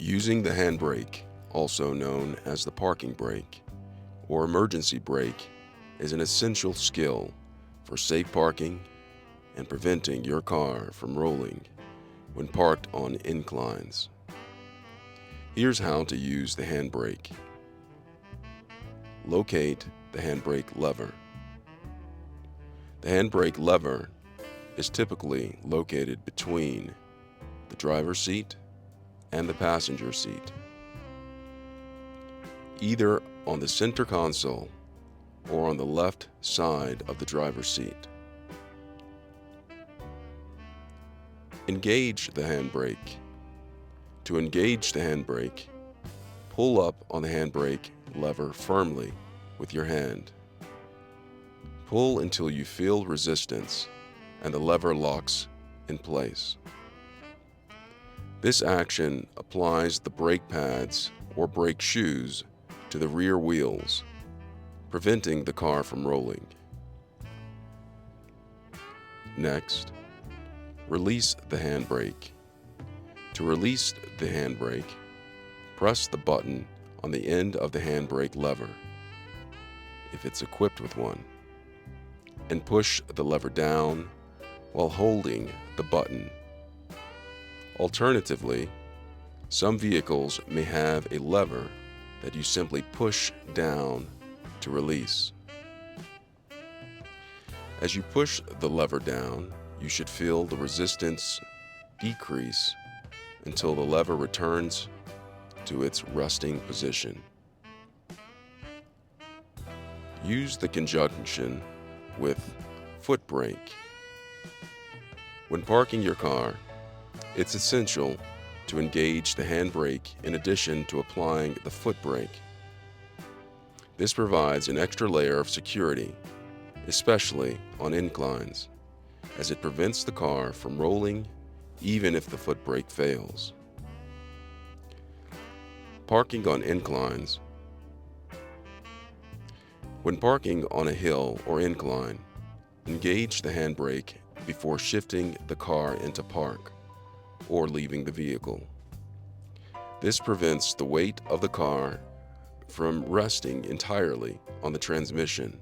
Using the handbrake, also known as the parking brake or emergency brake, is an essential skill for safe parking and preventing your car from rolling when parked on inclines. Here's how to use the handbrake. Locate the handbrake lever. The handbrake lever is typically located between the driver's seat and the passenger seat, either on the center console or on the left side of the driver's seat. Engage the handbrake. To engage the handbrake, pull up on the handbrake lever firmly with your hand. Pull until you feel resistance and the lever locks in place. This action applies the brake pads or brake shoes to the rear wheels, preventing the car from rolling. Next, release the handbrake. To release the handbrake, press the button on the end of the handbrake lever, if it's equipped with one, and push the lever down while holding the button. Alternatively, some vehicles may have a lever that you simply push down to release. As you push the lever down, you should feel the resistance decrease until the lever returns to its resting position. Use the conjunction with foot brake. When parking your car, it's essential to engage the handbrake in addition to applying the foot brake. This provides an extra layer of security, especially on inclines, as it prevents the car from rolling even if the foot brake fails. Parking on inclines. When parking on a hill or incline, engage the handbrake before shifting the car into park or leaving the vehicle. This prevents the weight of the car from resting entirely on the transmission,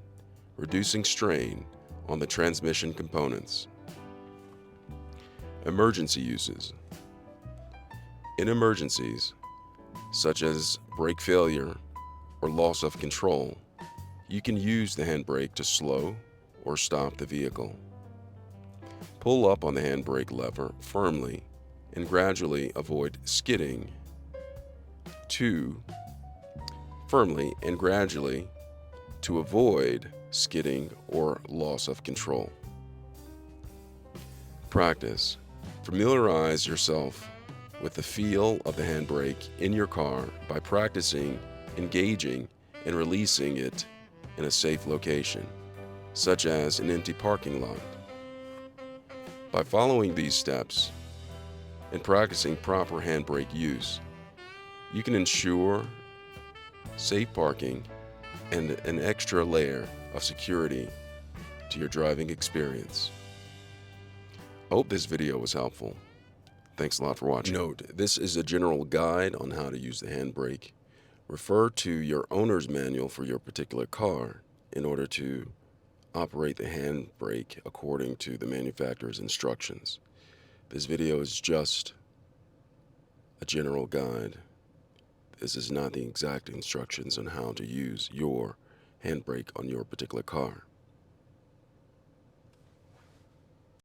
reducing strain on the transmission components. Emergency uses. In emergencies, such as brake failure or loss of control, you can use the handbrake to slow or stop the vehicle. Pull up on the handbrake lever firmly and gradually avoid skidding. 2. Firmly and gradually to avoid skidding or loss of control. Practice. Familiarize yourself with the feel of the handbrake in your car by practicing engaging and releasing it in a safe location, such as an empty parking lot. By following these steps and practicing proper handbrake use, you can ensure safe parking and an extra layer of security to your driving experience. I hope this video was helpful. Thanks a lot for watching. Note, this is a general guide on how to use the handbrake. Refer to your owner's manual for your particular car in order to operate the handbrake according to the manufacturer's instructions. This video is just a general guide. This is not the exact instructions on how to use your handbrake on your particular car.